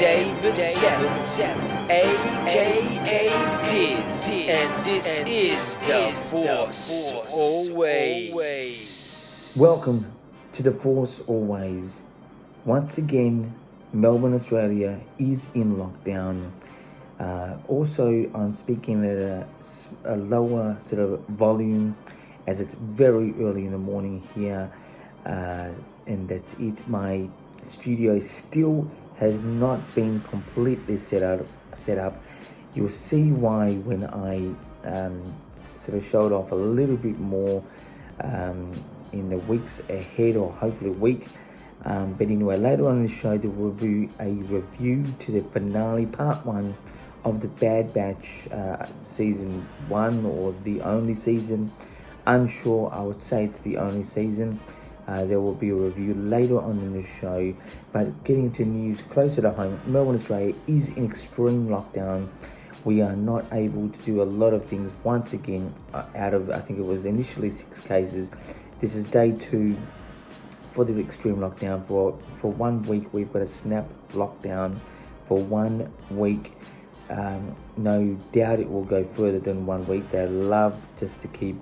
David Savage, aka Diz, and this is The Force Always. Welcome to The Force Always. Once again, Melbourne, Australia is in lockdown. Also, I'm speaking at a lower sort of volume as it's very early in the morning here, and that's it. My studio still has not been completely set up. You'll see why when I sort of showed off a little bit more in the weeks ahead, or hopefully a week. But anyway, later on in the show there will be a review to the finale, part 1 of the Bad Batch season 1, or the only season. Unsure, I would say it's the only season. There will be a review later on in the show. But getting to news closer to home, Melbourne, Australia is in extreme lockdown. We are not able to do a lot of things once again. Out of, I think it was initially 6 cases, this is day 2 for the extreme lockdown. For 1 week we've got a snap lockdown for 1 week. No doubt it will go further than 1 week. They love just to keep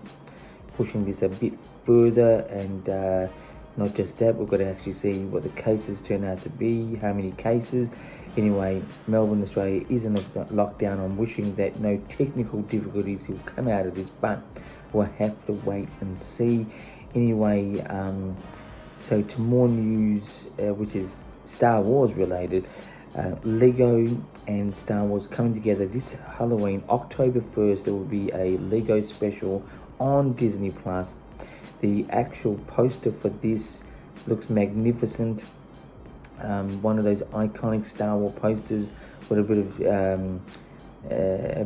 pushing this a bit further, and not just that, we've got to actually see what the cases turn out to be, how many cases. Anyway, Melbourne, Australia is in a lockdown. I'm wishing that no technical difficulties will come out of this, but we'll have to wait and see. Anyway, so to more news, which is Star Wars related. Lego and Star Wars coming together this Halloween, October 1st. There will be a Lego special on Disney Plus. The actual poster for this looks magnificent. One of those iconic Star Wars posters with a bit of a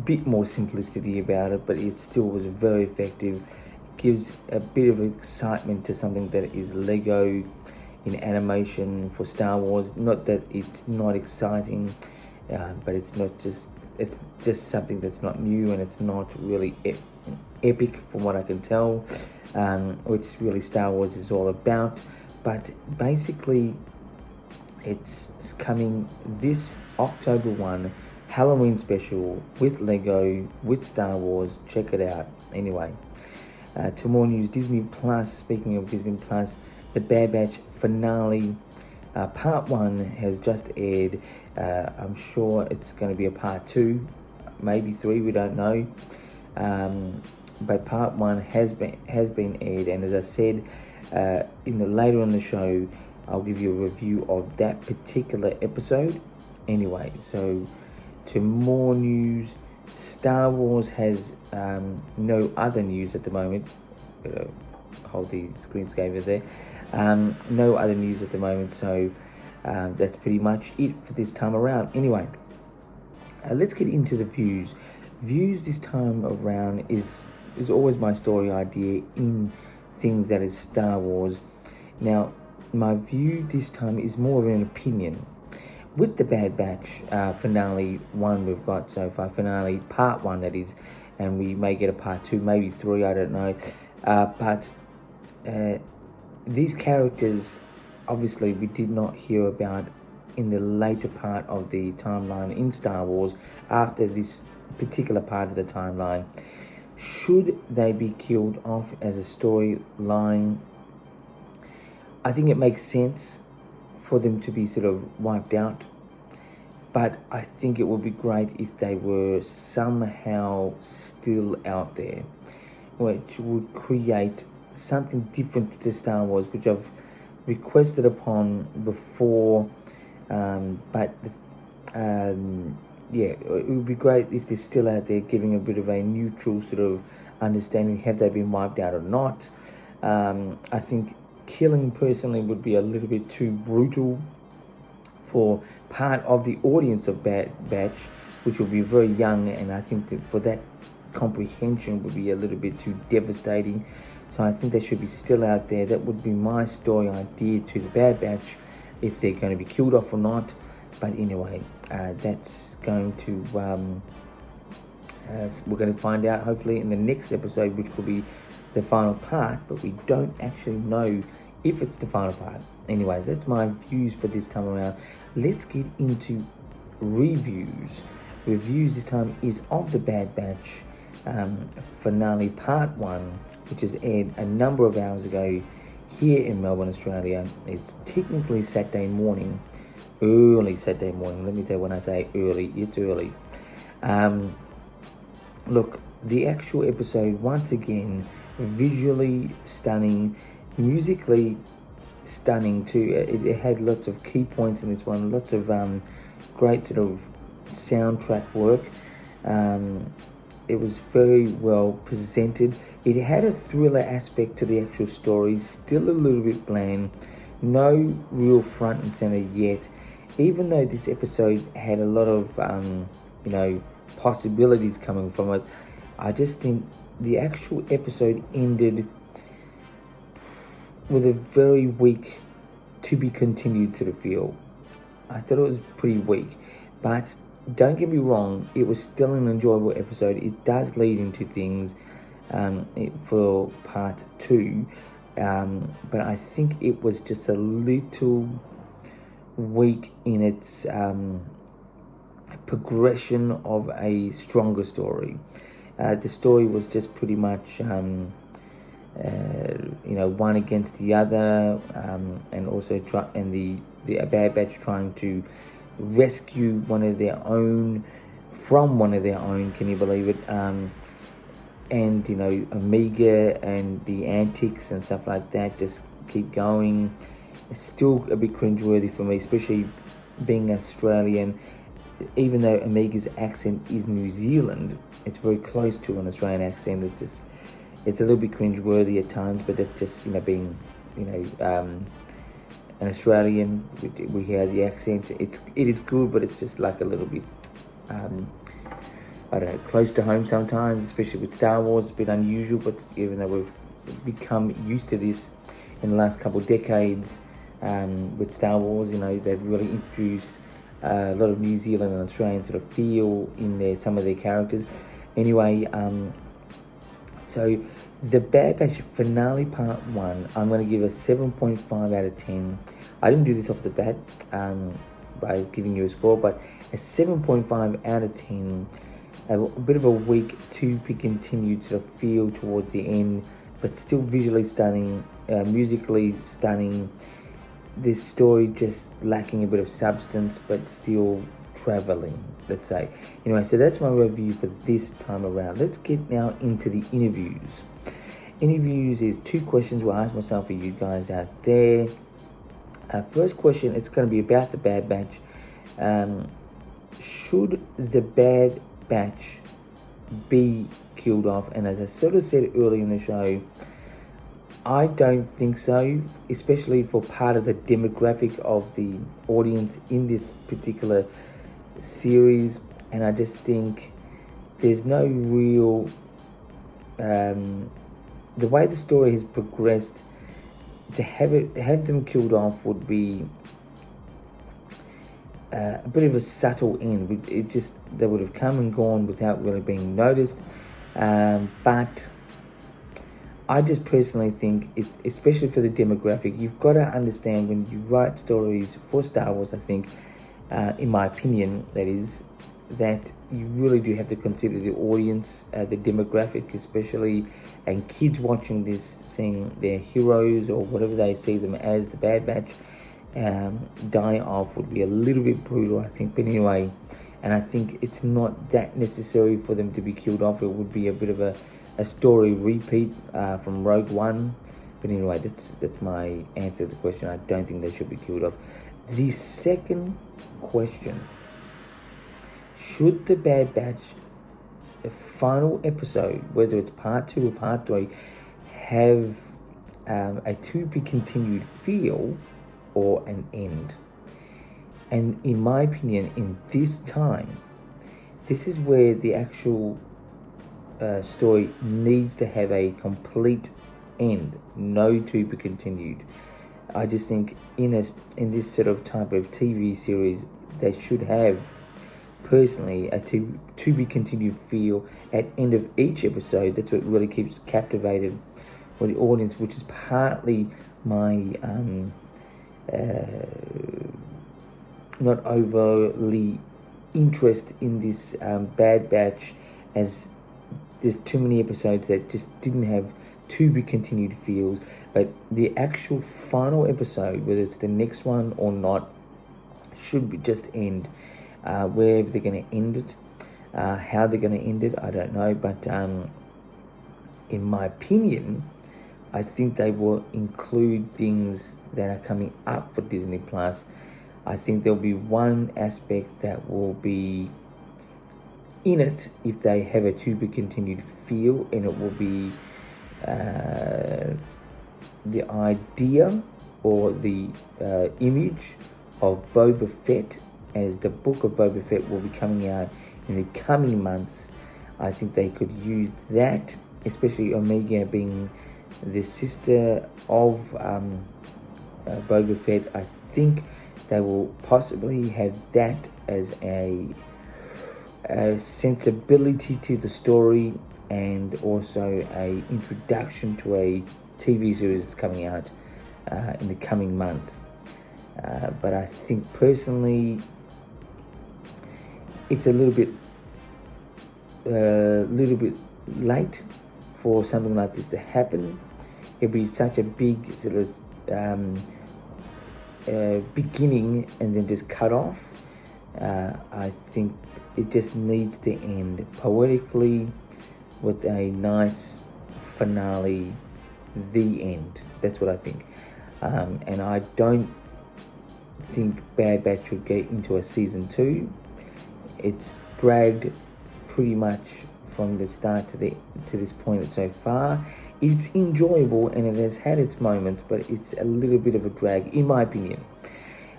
bit more simplicity about it, but it still was very effective. Gives a bit of excitement to something that is Lego in animation for Star Wars. Not that it's not exciting, but it's just something that's not new, and it's not really epic from what I can tell, which really Star Wars is all about. But basically it's coming this October 1, Halloween special with Lego, with Star Wars. Check it out. Anyway, to more news, Disney Plus. Speaking of Disney Plus, the Bad Batch finale, part 1 has just aired. I'm sure it's going to be a part 2, maybe 3, we don't know. But part 1 has been aired, and as I said, later on the show, I'll give you a review of that particular episode. Anyway, so to more news, Star Wars has no other news at the moment. Hold the screensaver there. No other news at the moment, so that's pretty much it for this time around. Anyway, let's get into the views. Views this time around is always my story idea in things that is Star Wars. Now, my view this time is more of an opinion. With the Bad Batch finale 1 we've got so far, finale part 1 that is, and we may get a part 2, maybe 3, I don't know. But these characters, obviously, we did not hear about in the later part of the timeline in Star Wars, after this particular part of the timeline. Should they be killed off as a storyline? I think it makes sense for them to be sort of wiped out, but I think it would be great if they were somehow still out there, which would create something different to Star Wars, which I've requested upon before. Yeah, it would be great if they're still out there, giving a bit of a neutral sort of understanding. Have they been wiped out or not? I think killing personally would be a little bit too brutal for part of the audience of Bad Batch, which will be very young, and I think that for that comprehension would be a little bit too devastating. So I think they should be still out there. That would be my story idea to the Bad Batch, if they're going to be killed off or not. But anyway, that's going to we're going to find out hopefully in the next episode, which will be the final part. But we don't actually know if it's the final part. Anyways, that's my views for this time around. Let's get into reviews. Reviews this time is of The Bad Batch finale part 1, which is aired a number of hours ago here in Melbourne, Australia. It's technically Saturday morning, early Saturday morning. Let me tell you, when I say early, it's early. Look, the actual episode, once again, visually stunning, musically stunning too. It had lots of key points in this one, lots of great sort of soundtrack work. It was very well presented. It had a thriller aspect to the actual story, still a little bit bland, no real front and center yet. Even though this episode had a lot of possibilities coming from it, I just think the actual episode ended with a very weak to be continued sort of feel. I thought it was pretty weak, but don't get me wrong, it was still an enjoyable episode. It does lead into things for part 2, but I think it was just a little weak in its progression of a stronger story. The story was just pretty much one against the other, and also the Bad Batch trying to rescue one of their own from one of their own. Can you believe it? And Omega and the antics and stuff like that just keep going. It's still a bit cringeworthy for me, especially being Australian. Even though Omega's accent is New Zealand, it's very close to an Australian accent. It's a little bit cringeworthy at times, but that's just being an Australian. We hear the accent. It is good, but it's just like a little bit close to home sometimes, especially with Star Wars. It's a bit unusual, but even though we've become used to this in the last couple of decades with Star Wars, they've really introduced a lot of New Zealand and Australian sort of feel in some of their characters. Anyway, so the Bad Batch finale part 1, I'm going to give a 7.5 out of 10. I didn't do this off the bat by giving you a score, but a 7.5 out of 10. A bit of a weak to be continued sort of feel towards the end, but still visually stunning, musically stunning. This story just lacking a bit of substance, but still traveling, let's say. Anyway, so that's my review for this time around. Let's get now into the interviews. Interviews is 2 questions we'll ask myself for you guys out there. First question, it's going to be about the Bad Batch. Should the Bad Batch be killed off? And as I sort of said earlier in the show, I don't think so, especially for part of the demographic of the audience in this particular series. And I just think there's no real the way the story has progressed, to have them killed off would be a bit of a subtle end. They would have come and gone without really being noticed. But I just personally think, especially for the demographic, you've got to understand when you write stories for Star Wars, I think, in my opinion, that is, that you really do have to consider the audience, the demographic especially, and kids watching this, seeing their heroes or whatever they see them as, the Bad Batch, die off would be a little bit brutal, I think. But anyway, and I think it's not that necessary for them to be killed off. It would be a bit of a story repeat from Rogue One. But anyway, that's my answer to the question. I don't think they should be killed off. The second question: should the Bad Batch, the final episode, whether it's part 2 or part 3, have a to be continued feel or an end? And in my opinion, in this time, this is where the actual story needs to have a complete end, no to be continued. I just think in this sort of type of TV series, they should have, personally, a to be continued feel at end of each episode. That's what really keeps captivated for the audience, which is partly my not overly interest in this Bad Batch, as there's too many episodes that just didn't have to be continued feels. But the actual final episode, whether it's the next one or not, should be just end wherever they're going to end it. How they're going to end it, I don't know. But in my opinion, I think they will include things that are coming up for Disney Plus. I think there'll be one aspect that will be in it if they have a to be continued feel, and it will be the idea or the image of Boba Fett, as the book of Boba Fett will be coming out in the coming months. I think they could use that, especially Omega being the sister of Boba Fett. I think they will possibly have that as a sensibility to the story, and also a introduction to a TV series coming out in the coming months. But I think personally, it's a little bit late for something like this to happen. It'd be such a big sort of beginning and then just cut off. I think it just needs to end poetically with a nice finale, the end. That's what I think. And I don't think Bad Batch should get into a season 2. It's dragged pretty much from the start to this point so far. It's enjoyable and it has had its moments, but it's a little bit of a drag, in my opinion.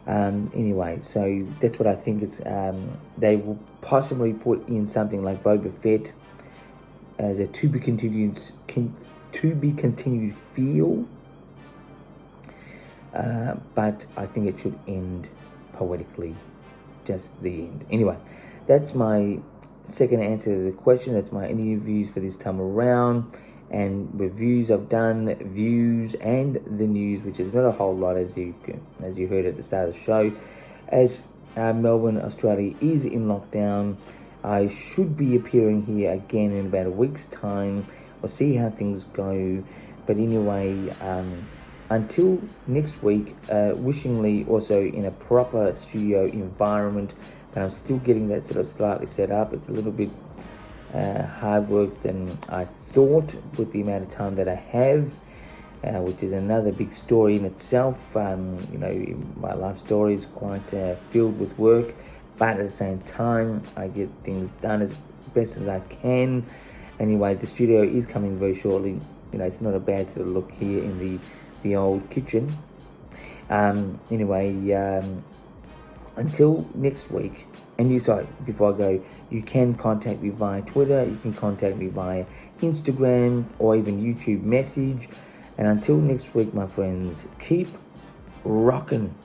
Anyway, so that's what I think. It's they will possibly put in something like Boba Fett as a to be continued feel, but I think it should end poetically, just the end. Anyway, that's my second answer to the question. That's my interviews for this time around, and reviews I've done, views and the news, which is not a whole lot, as you heard at the start of the show. As Melbourne, Australia is in lockdown, I should be appearing here again in about a week's time. We'll see how things go. But anyway, until next week, wishingly also in a proper studio environment, but I'm still getting that sort of slightly set up. It's a little bit hard work than I thought with the amount of time that I have, which is another big story in itself. My life story is quite filled with work, but at the same time, I get things done as best as I can. Anyway, the studio is coming very shortly. It's not a bad sort of look here in the old kitchen. Until next week. And before I go, you can contact me via Twitter, you can contact me via Instagram, or even YouTube message. And until next week, my friends, keep rocking.